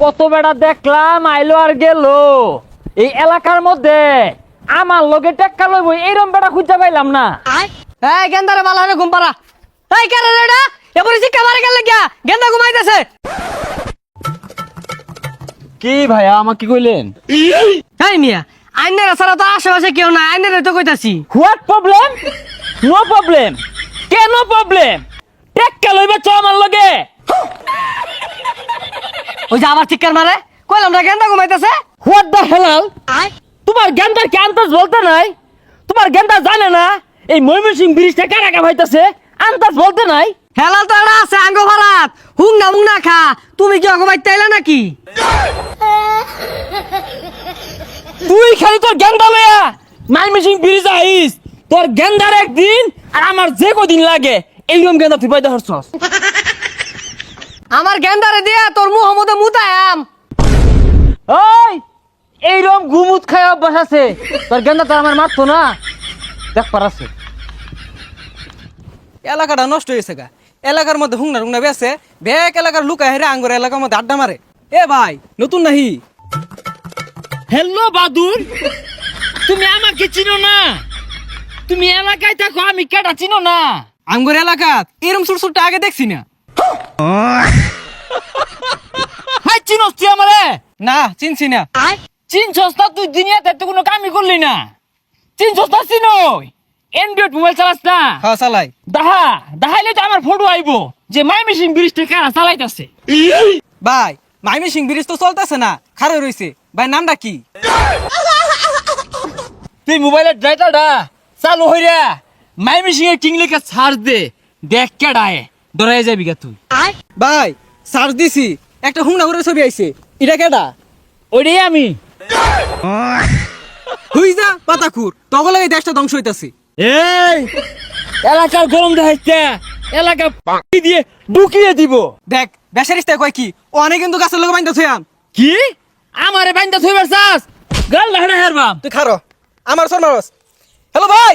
কত বেড়া দেখলাম আইলো আর গেল। এই এলাকার মধ্যে আমার লগে টেক্কা লইব এইরকম বেড়া খুঁজে পাইলাম না। এই গেন্দারে ভালো হবে ঘুম পাড়া। এই কেন রেডা এবারে শিক্ষা মারে গেল গিয়া গেন্দা ঘুমাইতেছে। কি ভাইয়া আমাকে কইলেন? এই মিয়া আইনের ছাড়া তো আশেপাশে কেউ নাই, আইনের তো কইতাছি। What problem? No problem. কেন প্রবলেম? টেক্কা লইবা চ আমার লগে। ওই যে আবার চিৎকার মারে, কইলাম না গেন্দা ঘুমাইতেছে। What the Helal? তোমার গেন্দার কি আন্দাজ বলতে নাই? তোমার গেন্দা জানে না এই ময়মনসিংহ ব্রিজটা কারাকা ভাইতাছে? আন্দাজ বলতে নাই? হেলাল তো এটা আছে আঙ্গ ভাড়াত, হুং না খা। তুমি কি অগবাইতে আইলা নাকি? তুই খালি তোর গেন্দা লইয়া ময়মনসিংহ ব্রিজ আইস, তোর গেন্দার একদিন আর আমার যে কদিন লাগে এইরকম গেন্দা তুই পাইতে হরছস। আমার গেন্দারে দিয়া তোর মুহ মধ্যে মুতায়াম। ওই এইরকম গুমুত খায় অভ্যাস আছে তোর গেন্দা, তো আমার মারতো না দেখ পারাছে। এলাকাটা নষ্ট হয়েছে গা। এলাকার মধ্যে হুংনা বেছে ব্যাক এলাকার লুকায় হেরে আঙ্গুর এলাকার মধ্যে আড্ডা মারে। এ ভাই নতুন নাহি? হ্যালো বাদুর, তুমি আমাকে চিনো না? তুমি এলাকায় থাকো, আমি কেটা চিনো না? আঙ্গুর এলাকা এরম সুরসুরটা আগে দেখছি না। হাই চিনোস তুই আমারে? না চিনছি না। চিনছস না? তুই দুনিয়াতে তো কোনো কামই করলি না। চিনছস না? চিনই অ্যান্ড্রয়েড মোবাইল চালাস না? হ্যাঁ চালাই। দেখাইলে তো আমার ফটো আইবো যে ময়মনসিংহ ব্রিজটা কারা চালাইতাছে। ভাই ময়মনসিংহ ব্রিজ তো চলতেছে না, খারে রইছে। ভাই নামটা কি? তুই মোবাইলের ড্রাইভারটা চালু হইরা ময়মনসিংহ কিং লেখা সার্চ দে, দেখ কেডায় ধরাই যাবি গা তুই। ভাই সার্চ দিছি, একটা হুংনা করে ছবি আইছে। এটা কেডা? ওইটাই আমি। হুই যা পাতাকুর, তখন এই দেশটা ধ্বংস হইতাছে। এই এলাকার গরম দেখাইছে, এলাকা পাকি দিয়ে ঢুকিয়ে দিব। দেখ বেসারিস্তা কয় কি, ও অনেক কিন্তু গাছের লোক বাইন্দা থইয়াম। কি আমারে বাইন্দা থইবার চাস? গাল লাহড়া হেরবাম। তুই খারো আমার সর মারস। হ্যালো ভাই,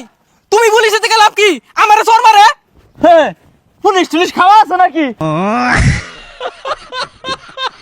তুমি পুলিশের থেকে লাভ কি? আমার সর মারে। হ্যাঁ পুলিশ টুলিশ খাওয়া আছে নাকি?